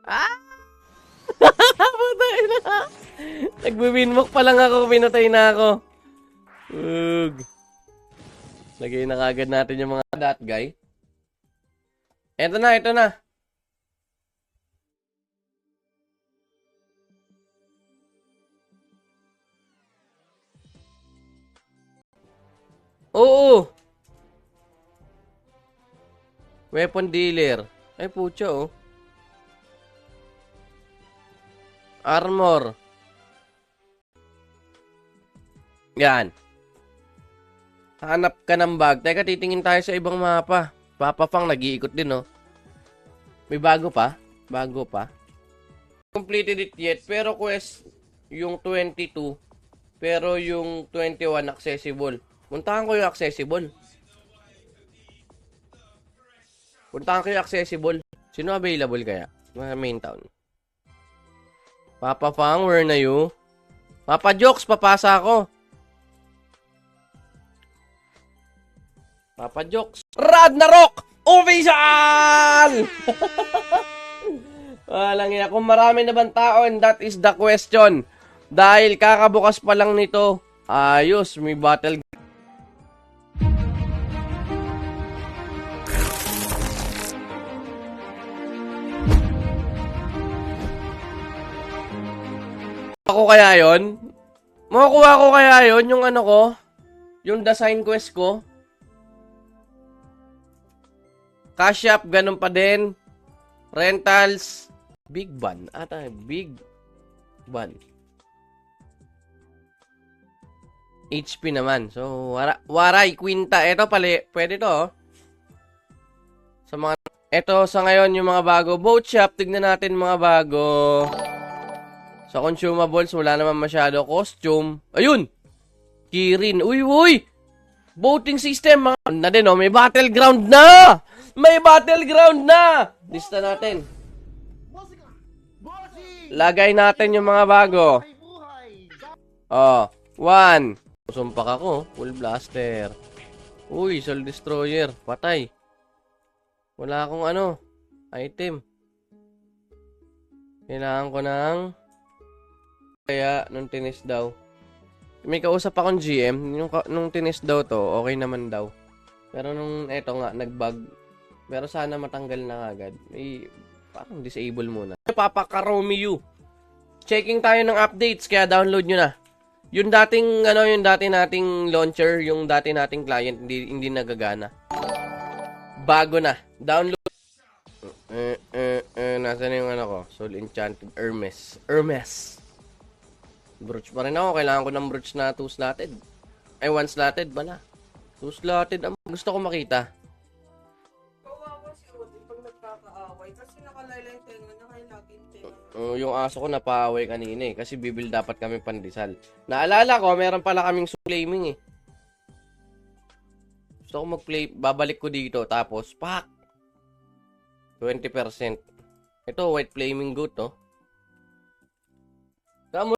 Ah! Patay na. Nagbe-winwalk pa lang ako, pinatay na ako. Ug. Lagay na kagad natin yung mga that guy. Eto na, ito na. Oo. Weapon dealer. Ay, pucha, oh. Armor. Yan. Hanap ka ng bag. Teka, titingin tayo sa ibang mapa. Papa Fang, nag-iikot din, oh. May bago pa? Bago pa? Completed it yet, pero quest yung 22, pero yung 21 accessible. Puntahan ko yung accessible. Puntahan ko yung accessible. Sino available kaya? Mga main town. Papa Fang, where na you? Papa Jokes, papasa ako. Papa Jokes. Ragnarok! Official! Walang iya. Kung marami na bang tao, and that is the question. Dahil kakabukas pa lang nito, ayos, may battle. Ako kaya yon? Makukuha ko kaya yon yung ano ko? Yung design quest ko? Cash App, ganun pa din. Rentals. Big Ban. Ata, Big Ban. HP naman. So, Waray, Quinta. Ito pala, pwede to, oh. Sa mga, ito sa ngayon yung mga bago. Boat Shop, tignan natin mga bago. Sa consumables, wala naman masyado. Costume. Ayun! Kirin. Uy, uy! Boating system. Mga, na din, oh. May battleground na! May battleground na! Lista natin. Lagay natin yung mga bago. Oh, 1. Sumpak ako. Full blaster. Uy, Soul Destroyer. Patay. Wala akong ano. Item. Kailangan ko ng... Kaya, nung tinis daw. May kausap akong GM. Nung tinis daw to, okay naman daw. Pero nung eto nga, nag-bug. Pero sana matanggal na agad. May parang disable muna. Papakaromi you. Checking tayo ng updates kaya download nyo na. Yung dating ano, yung dati nating launcher, yung dati nating client hindi nagagana. Bago na. Download. Nasaan na yung ano ko? Soul Enchanted Hermes. Brooch pa rin ako. Kailangan ko ng brooch na 2 slotted. Ay 1 slotted bala. 2 slotted ang gusto ko makita. Yung aso ko napaaway kanina eh. Kasi bibil dapat kami pandesal. Naalala ko, meron pala kaming flaming eh. Gusto ko mag-play. Babalik ko dito. Tapos, pak! 20%. Ito, white flaming goat to. Tama.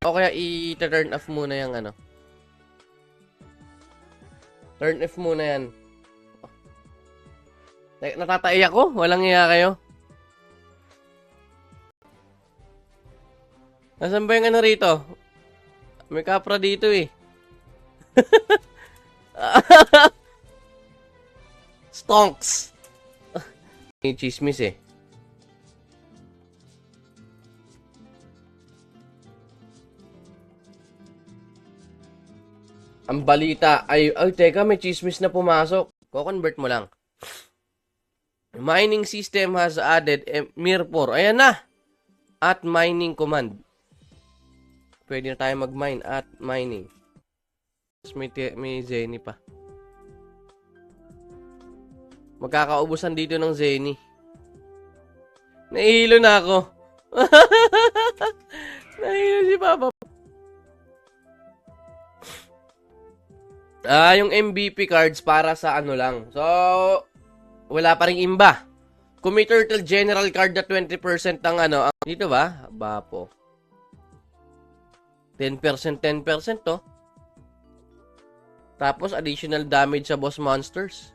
O kaya i-turn off muna yung ano. Turn off muna yan. Natatay ako? Walang iya kayo? Nasaan ba yung ano rito? May kapra dito eh. Stonks! May chismis eh. Ang balita ay teka, may chismis na pumasok. Ko-convert mo lang. Mining system has added Mir4. Ayan na. At mining command. Pwede na tayo mag-mine at mining. May Zenny pa. Magkakaubusan dito ng Zenny. Nahihilo na ako. Nahihilo si Papa. Yung MVP cards para sa ano lang. So, wala pa ring imba. Kung may Turtle General card na 20% ang ano. Dito ba? Bapo. 10%, 10% to. Tapos, additional damage sa boss monsters.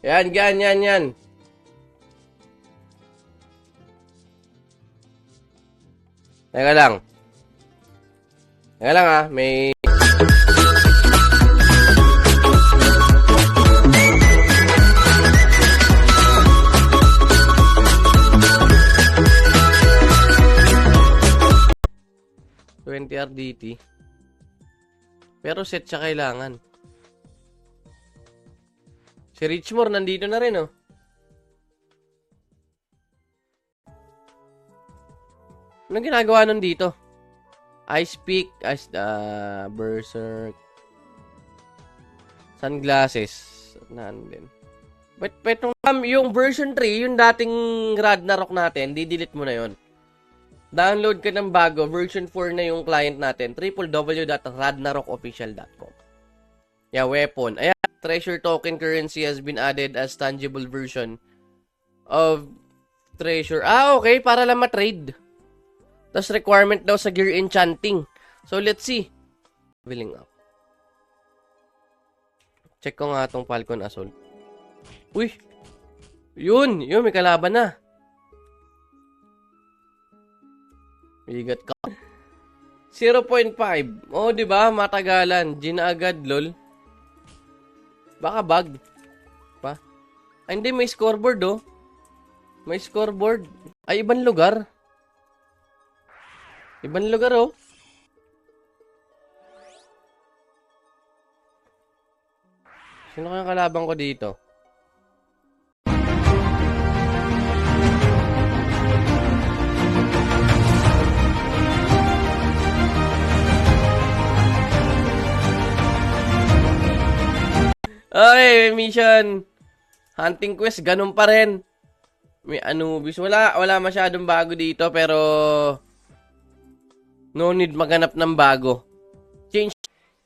Yan. Teka lang may... RDT. Pero set siya kailangan. Si Richmore nandito na rin, oh. Anong ginagawa nun dito? Ice Peak, Berserk, Sunglasses, nandun. But yung version 3, yung dating Ragnarok natin, di-delete mo na yon. Download ka ng bago, version 4 na yung client natin, www.ragnarokofficial.com. Yeah, weapon. Ayan, treasure token currency has been added as tangible version of treasure. Okay, para lang ma-trade. Tapos requirement daw sa gear enchanting. So, let's see. Leveling up. Check ko nga itong Falcon Assault. Uy! Yun, may kalaban na. Bigat ka. 0.5. Oh, di ba? Matagalan. Gina agad, lol. Baka bug. Pa? Ay, hindi. May scoreboard, oh. May scoreboard. Ay, ibang lugar. Ibang lugar, oh. Sino kayang kalaban ko dito? Okay, mission. Hunting quest, ganun pa rin. May Anubis. Wala masyadong bago dito, pero no need maghanap ng bago. Change.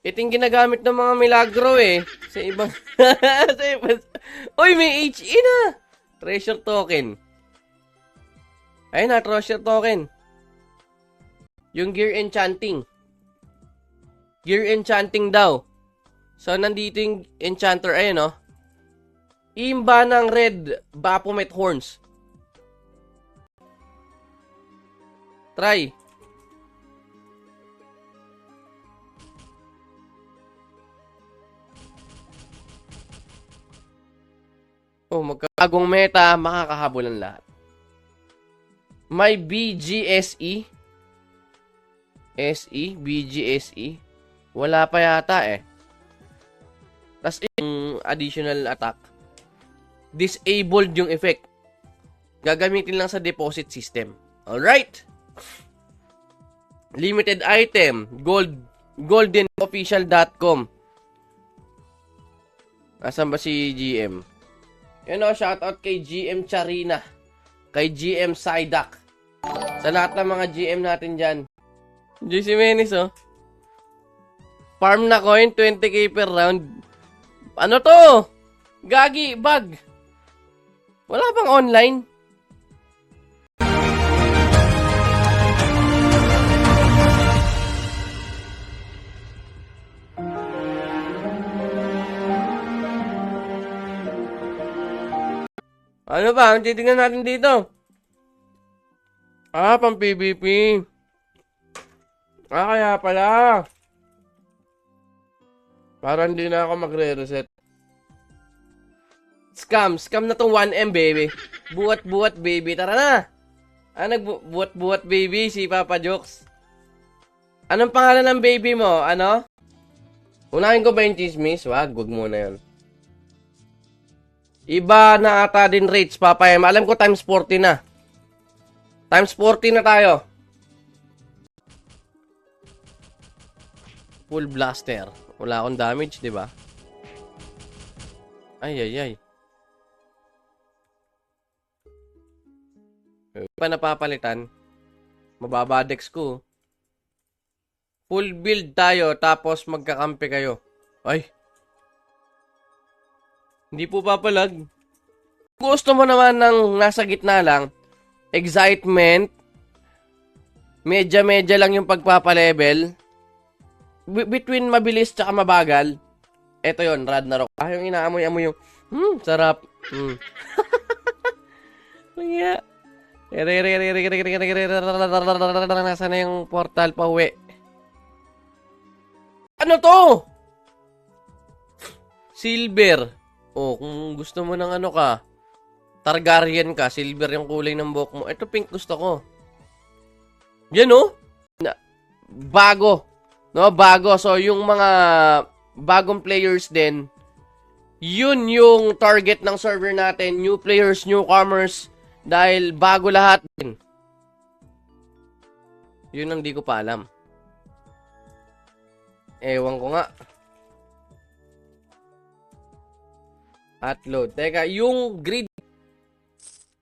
Ito yung ginagamit ng mga milagro, eh. Sa ibang... sa ibang... Uy, may HE na! Treasure token. Ayun na, treasure token. Yung gear enchanting. Gear enchanting daw. So, nandito yung enchanter. Ayun, no? Imba ng red Baphomet horns. Try. Oh, magkagong meta, makakahabol ang lahat. May BGSE. BGSE. Wala pa yata, eh. Tapos yung additional attack, disabled yung effect. Gagamitin lang sa deposit system. Alright. Limited item. Goldenofficial.com. Asan ba si GM? Yun o, shoutout kay GM Charina. Kay GM Sidak. Sa lahat ng mga GM natin dyan. JC Menes, oh. Farm na coin, 20k per round. Ano to? Gagi, bug. Wala bang online? Ano ba? Ang titignan natin dito? Pang PvP. Kaya pala. Parang hindi na ako magre-reset. Scam na tong 1M, baby. Buwat, baby. Tara na. Nagbuwat, baby, si Papa Jokes. Anong pangalan ng baby mo? Ano? Unahin ko ba yung chismis? Wag muna yun. Iba na ata din rates, Papa M. Alam ko times 40 na. Times 40 na tayo. Full blaster. Wala akong damage, di ba? Ay. Pa napapalitan. Mababa dex ko. Full build tayo, tapos magkakampi kayo. Ay. Hindi po papalag. Gusto mo naman ng nasa gitna lang, excitement, medya-medya lang yung pagpapalevel, between mabilis tsaka mabagal, eto yon Ragnarok. Yung inaamoy-amoy yung, sarap. Kaya, nasa na yung portal pa uwi. Ano to? Silver. Oh, kung gusto mo ng ano ka, Targaryen ka, silver yung kulay ng buhok mo. Ito pink gusto ko. Yan oh. Bago. No, bago. So, yung mga bagong players din, yun yung target ng server natin. New players, newcomers. Dahil bago lahat din. Yun ang di ko pa alam. Ewan ko nga. At load. Teka, yung grid.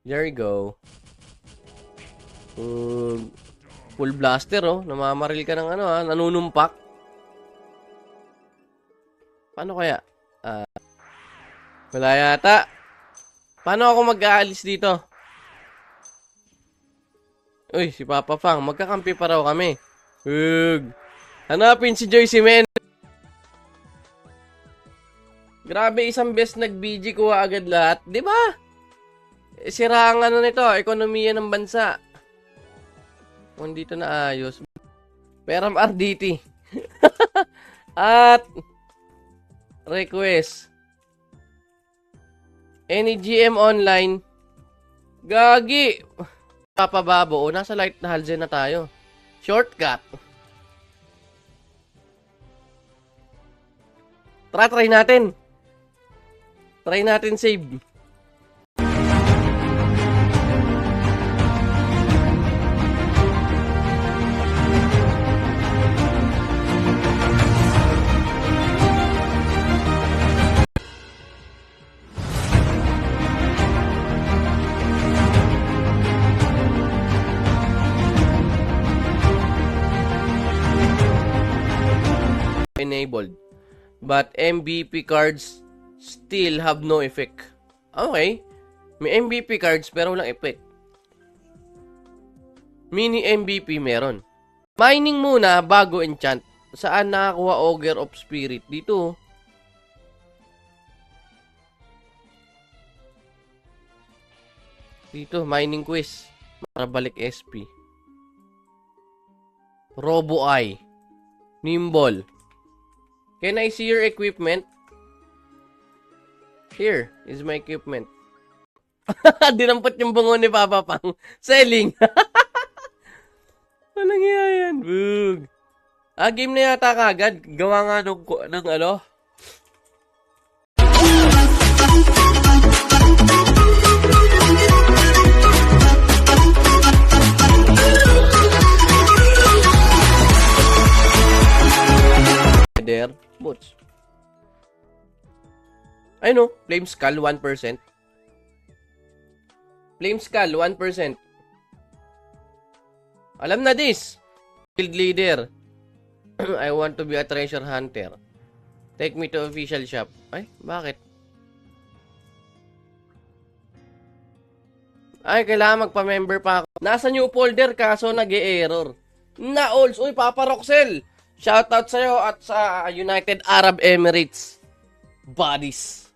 There you go. Full blaster, oh. Namamaril ka ng ano, ha. Nanunumpak. Paano kaya? Wala yata. Paano ako mag-aalis dito? Uy, si Papa Fang. Magkakampi pa raw kami. Hanapin si Joyce Men. Grabe, isang best nag-BG kuha agad lahat. Di ba? Sira ang ano nito, ekonomiya ng bansa. Kung dito na ayos. Peram RDT. At request. Any GM online. Gagi. Papababo. O, nasa light na halzen na tayo. Shortcut. Try natin. Try natin save. Enabled. But MVP cards still have no effect. Okay. May MVP cards pero walang effect. Mini MVP meron. Mining muna bago enchant. Saan nakakuha Auger of Spirit? Dito. Dito, mining quiz. Para balik SP. Robo Eye. Nimble. Can I see your equipment? Here is my equipment. Dinampot yung bungo ni Papa Pang. Selling. Walang iya yan. Bug. Game na yata kagad. Gawa nga ng ano. There. Boots. I know. Flame Skull, 1%. Flame Skull, 1%. Alam na this. Guild leader. I want to be a treasure hunter. Take me to official shop. Ay, bakit? Ay, kailangan magpa-member pa ako. Nasa new folder kaso nag-e-error. Na-alls. Uy, Papa Roxel. Shoutout sa'yo at sa United Arab Emirates. Buddies.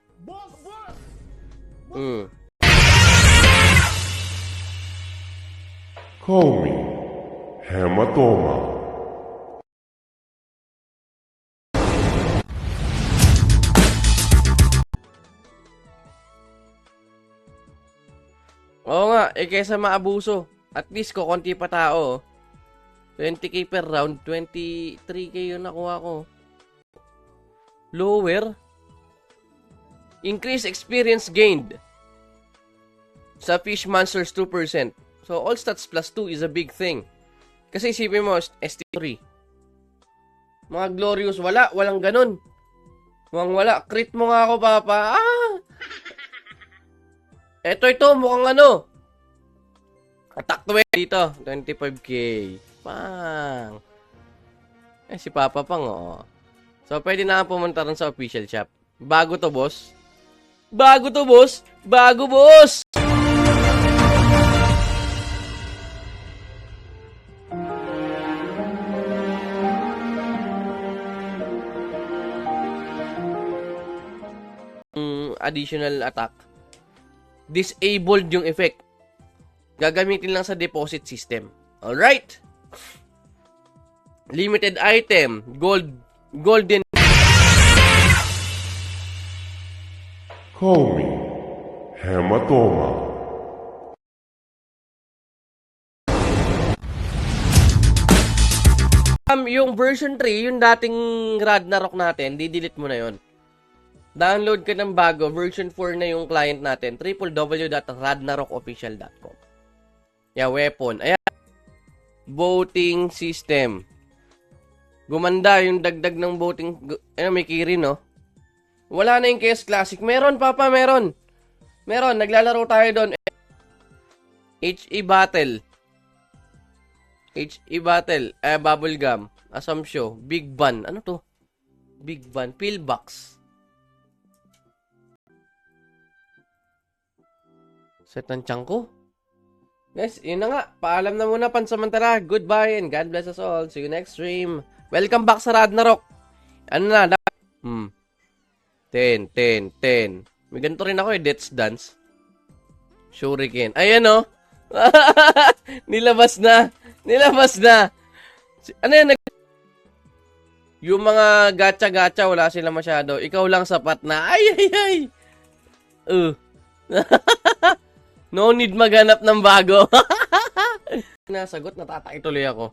Call me Hematoma. Oo nga, kaysa maabuso. At least ko, konti pa tao. 20k per round, 23k yung nakuha ko. Lower. Increase experience gained. Sa Fish Monsters, 2%. So, all stats plus 2 is a big thing. Kasi isipin mo, ST3. Mga Glorious, walang ganun. Wala. Crit mo nga ako, Papa. Ito, mukhang ano. Attack 20 dito, 25k. Pang. Si Papa Pang, oo. So, pwede na pumunta rin sa official shop. Bago to, boss. Bago to, boss. Bago, boss! Additional attack. Disabled yung effect. Gagamitin lang sa deposit system. Alright. Limited item. Golden. Call me Hematoma. Yung version 3, yung dating Ragnarok natin, di-delete mo na yon. Download ka ng bago, version 4 na yung client natin, www.ragnarokofficial.com. Weapon. Ayan. Voting system. Gumanda yung dagdag ng voting. May key rin, no? Wala na yung KS Classic. Meron, Papa, meron. Meron, naglalaro tayo doon. HE Battle. HE Battle. Bubblegum. Assumption. Big Ban. Ano to? Big Ban. Pillbox. Set ng tiyan ko. Guys, yun na nga. Paalam na muna pansamantala. Goodbye and God bless us all. See you next stream. Welcome back sa Ragnarok. Ano na? 10. May ganito rin ako Death's Dance. Shuriken. Ayan o. Nilabas na. Ano yan? Yung mga gacha-gacha, wala sila masyado. Ikaw lang sapat na. Ay. No need maghanap ng bago. Nasagot, natatay tuloy ako.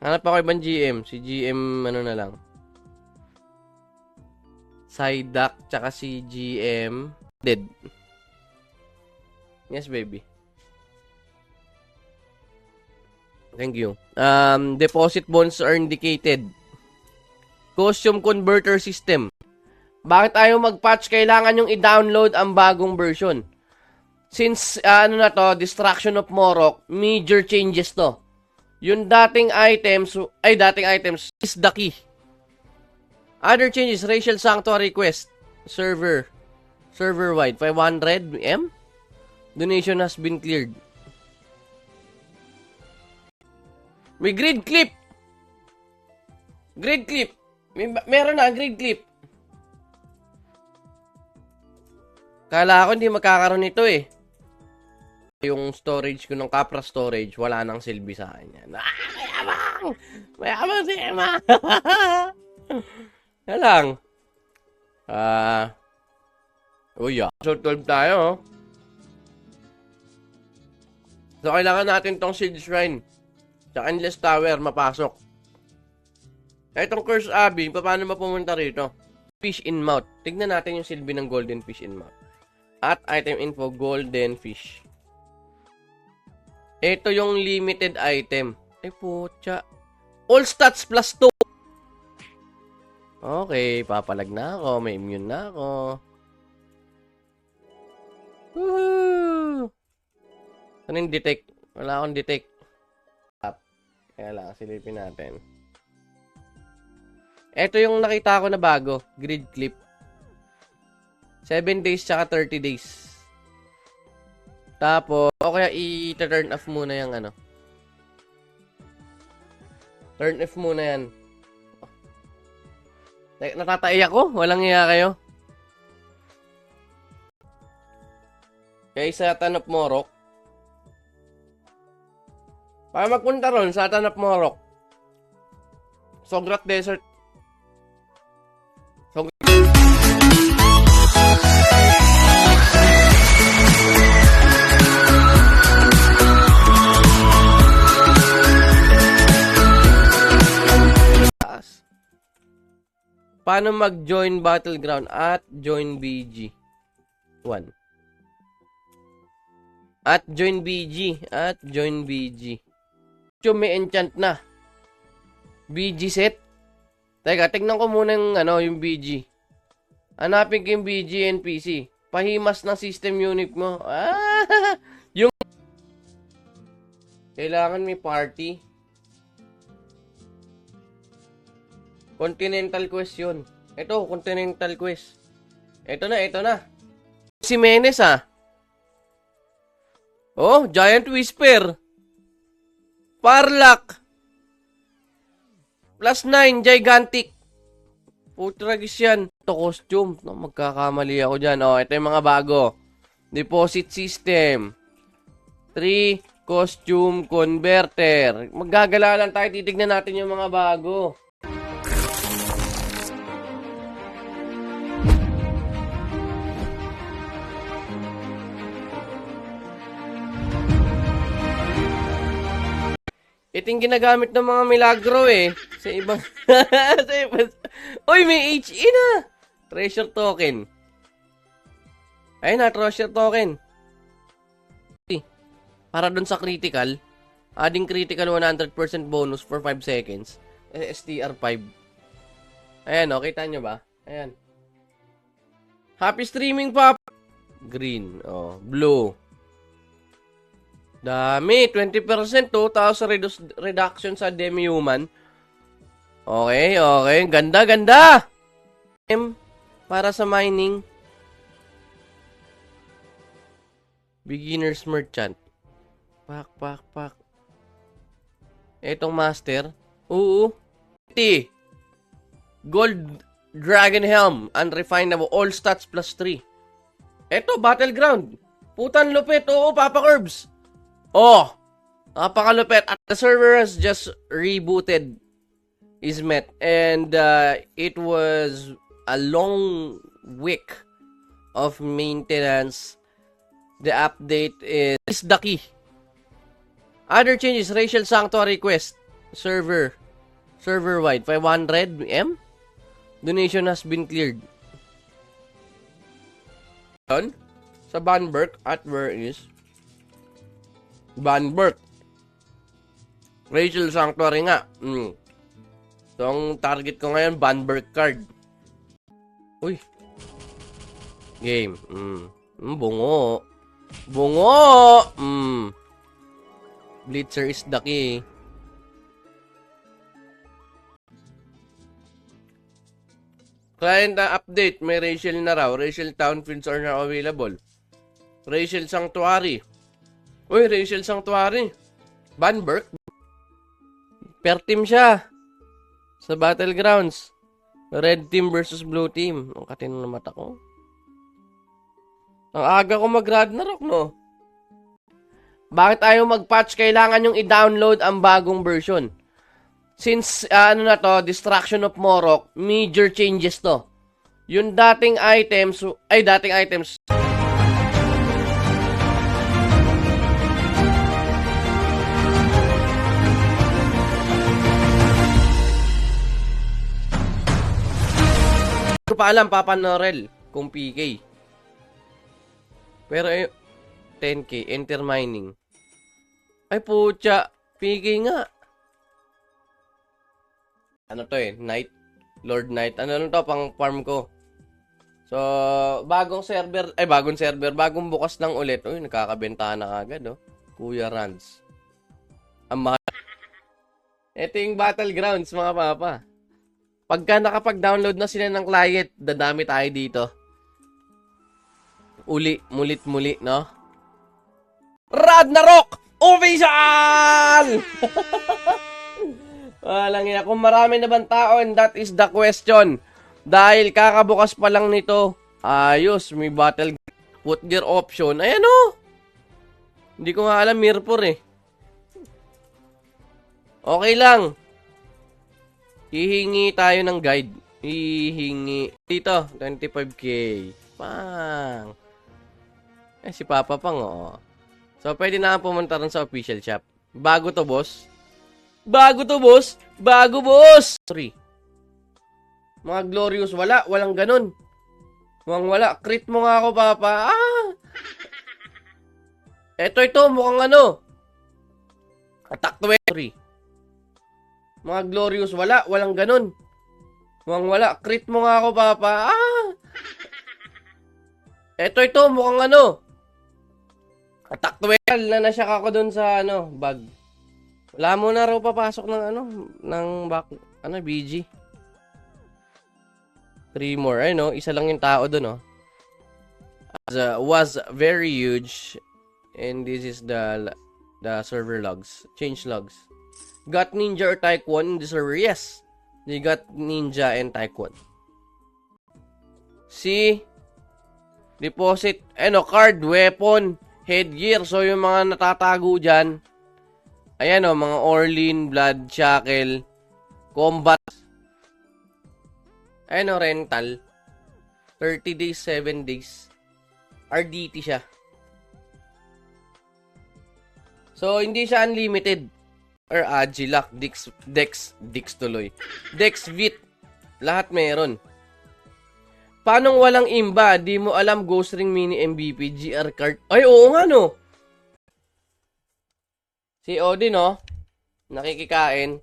Hanap ako ibang GM. Si GM, ano na lang. Psyduck, tsaka si GM. Dead. Yes, baby. Thank you. Deposit bonds are indicated. Costume converter system. Bakit ayaw mag-patch? Kailangan yung i-download ang bagong version. Since, Destruction of Morok, major changes to. Yung dating items is the key. Other changes, Racial Sanctuary Quest, server-wide, 500 M? Donation has been cleared. May grid clip! Meron na, grid clip. Kala ko hindi magkakaroon nito eh. Yung storage ko ng Capra storage, wala nang silbi sa akin yan. Mayabang si Emma! Yan lang. So 12 tayo. So kailangan natin tong Siege Shrine. Tsaka Endless Tower, mapasok. Itong Curse Abbey, paano mapumunta rito? Fish in Mouth. Tignan natin yung silbi ng Golden Fish in Mouth. At item info, golden fish. Ito yung limited item. Pucha. All stats plus 2. Okay, papalag na ako. May immune na ako. Woohoo! Ano yung detect? Wala akong detect. Kaya lang, silipin natin. Ito yung nakita ko na bago. Grid clip. 7 days tsaka 30 days. Tapos, kaya i-turn off muna yung ano. Turn off muna yan. Natatay ako? Walang iya kayo? Kaya sa Tanap Morok. Para magpunta ron sa Tanap Morok. Sograt Desert. Paano mag-join Battleground at join BG? 1. At join BG. Yung may enchant na. BG set. Teka, tignan ko muna yung BG. Hanapin ko yung BG NPC. Pahimas ng system unit mo. Yung kailangan may party. Continental Quest yun. Ito, Continental Quest. Ito na. Si Menes, ah. Oh, Giant Whisper. Parlak. +9, Gigantic. Putragis yan. Ito, costume. No, magkakamali ako dyan. Oh, ito yung mga bago. Deposit System. 3, Costume Converter. Maggagala lang tayo. Titignan natin yung mga bago. Ito yung ginagamit ng mga milagro eh. Sa ibang... sa ibang... Uy, may HE na! Treasure token. Ayun na, treasure token. Para dun sa critical, adding critical 100% bonus for 5 seconds. STR 5. Ayan o, kita nyo ba? Ayan. Happy streaming, pop! Green. Oh, blue. Dami, 20%, 2,000 reduction sa demi-human. Okay. Ganda. Para sa mining. Beginner's Merchant. Pak. Etong master. Oo. Gold Dragon Helm. Unrefinable. All stats +3. Eto, Battleground. Putan lupit. Oo, Papa Curbs. Oh, napakalupit. At the server has just rebooted is met. And it was a long week of maintenance. The update is the key. Other changes, Racial Sanctuary Quest. Server-wide. 500 M? Donation has been cleared. Sa Banberg, at where is... Banberg. Racial Sanctuary nga. So, ang target ko ngayon, Banberg card. Uy. Game. Bungo. Blitzer is the key. Client update. May racial na raw. Racial townfields are now available. Racial Sanctuary. Uy, Racial Sanctuary. Banberg. Per team siya. Sa Battlegrounds. Red team versus blue team. Ang katino na mata ko. Ang aga ko mag-Ragnarok, no? Bakit ayaw mag-patch? Kailangan yung i-download ang bagong version. Since, Destruction of Morok, major changes to. Yung dating items. Hindi ko pa alam, Papa Norel, kung PK. Pero 10k, enter mining. Ay putya, PK nga. Ano to Knight? Lord Knight. Ano lang to, pang farm ko. So, bagong bagong bukas lang ulit. Uy, nakakabenta na agad, oh. Kuya Rands. Ang mahal. Ito yung Battlegrounds, mga papa. Pagka nakapag-download na sila ng client, dadami tayo dito. Mulit, no? Ragnarok Official! Walang ina. Kung marami na bang tao, and that is the question. Dahil kakabukas pa lang nito, ayos, may battle put gear option. Ayan o! Hindi ko nga alam, Mirpur eh. Okay lang. Hihingi tayo ng guide. Dito, 25k. Pang. Si Papa Pang, oo. So, pwede na pumunta rin sa official shop. Bago to, boss. Bago, boss! 3. Mga glorious, walang ganun. Wala. Crit mo nga ako, Papa. Ito, mukhang ano. Attack 3. Mga glorious, walang ganun. Wala. Crit mo nga ako, Papa. Ito, mukhang ano. Attack 12 na nasyak ako dun sa bag. Wala mo na raw papasok ng BG. 3 more. Ay, no? Isa lang yung tao doon, no? Was very huge. And this is the server logs. Change logs. Got Ninja or Taekwon in the server? Yes. They got Ninja and Taekwon. See? Deposit, card, weapon, headgear. So, yung mga natatago dyan. Ayan, mga Orlin, Blood, Shackle, Combat. Ayan, rental. 30 days, 7 days. RDT siya. So, hindi siya unlimited. Or Agilac, Dex tuloy. Dex Vit. Lahat meron. Paano walang imba? Di mo alam Ghost Ring Mini MVP, GR card. Ay, oo nga, no? Si Odin, no? Nakikikain.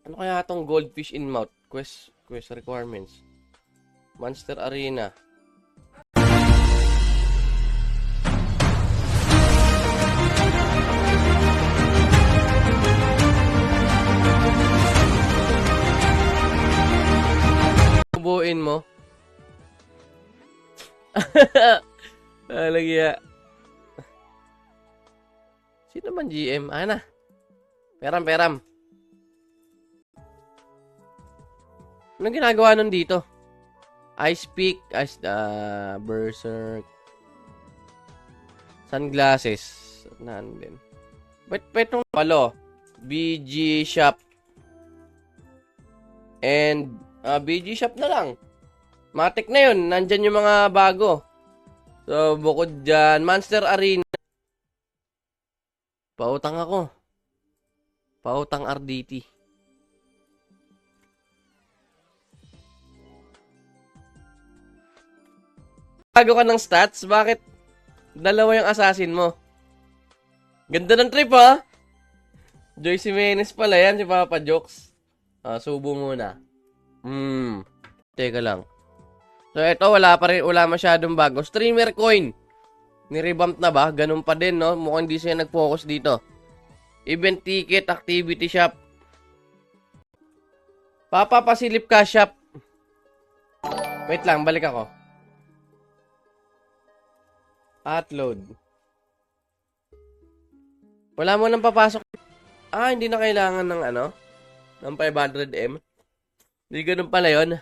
Ano kaya itong goldfish in mouth? Quest requirements. Monster Arena. Buuin mo. Lagi. Sino man GM? Ana. Peram. Anong ginagawa nun dito? Ice Peak, Berserk. Sunglasses. Nandun. Ba't itong palo? BG Shop. And BG Shop na lang. Matik na yun. Nandyan yung mga bago. So, bukod dyan, Monster Arena. Pautang ako. Pautang RDT. Bago ka ng stats, bakit dalawa yung assassin mo? Ganda ng trip, ha? Joyce Jimenez pala yan, si Papa Jokes. Subo muna. Teka lang. So, ito, wala masyadong bago. Streamer coin. Nirevamp na ba? Ganun pa din, no? Mukhang hindi siya nag-focus dito. Event ticket, activity shop. Papa, pasilip ka shop. Wait lang, balik ako. Upload. Wala mo nang papasok. Hindi na kailangan ng ng 500M. Hindi ganun pala yun.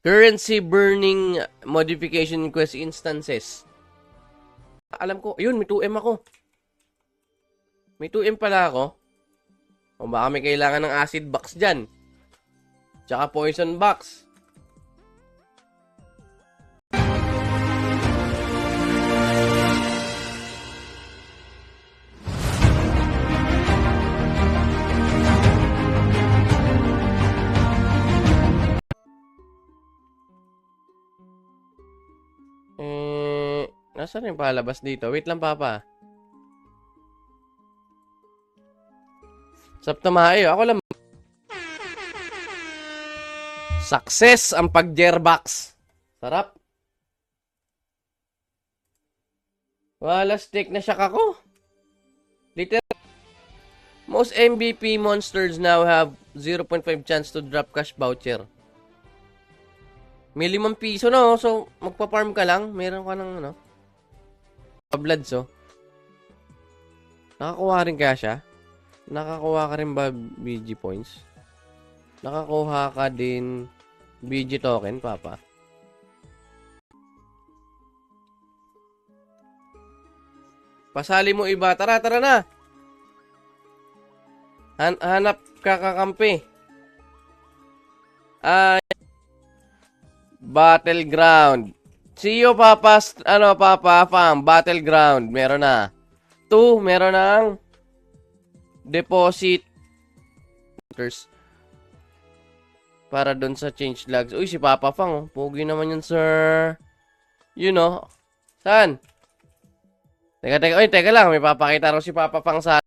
Currency burning modification quest instances. Alam ko, yun, may 2M ako. May 2M pala ako. O baka may kailangan ng acid box dyan. Tsaka poison box. Nasaan yung palabas dito? Wait lang, Papa. Sapta maayo. Ako lang. Success ang pag-gearbox. Sarap. Wala, stick na siya ako. Most MVP monsters now have 0.5 chance to drop cash voucher. May 5 piso, no? So, magpa-farm ka lang. Meron ka ng, Bloods, oh. Nakakuha rin kaya siya? Nakakuha ka rin ba BG points? Nakakuha ka din BG token, Papa? Pasali mo iba. Tara na! Hanap ka kakampi. Battleground. See you, Papa. Papa, fam. Battleground. Meron na. 2, meron ng deposit. Para doon sa change logs. Uy, si Papa Fang, oh. Pogi naman yun, sir. Saan? Teka lang. May papakita raw si Papa Fang sa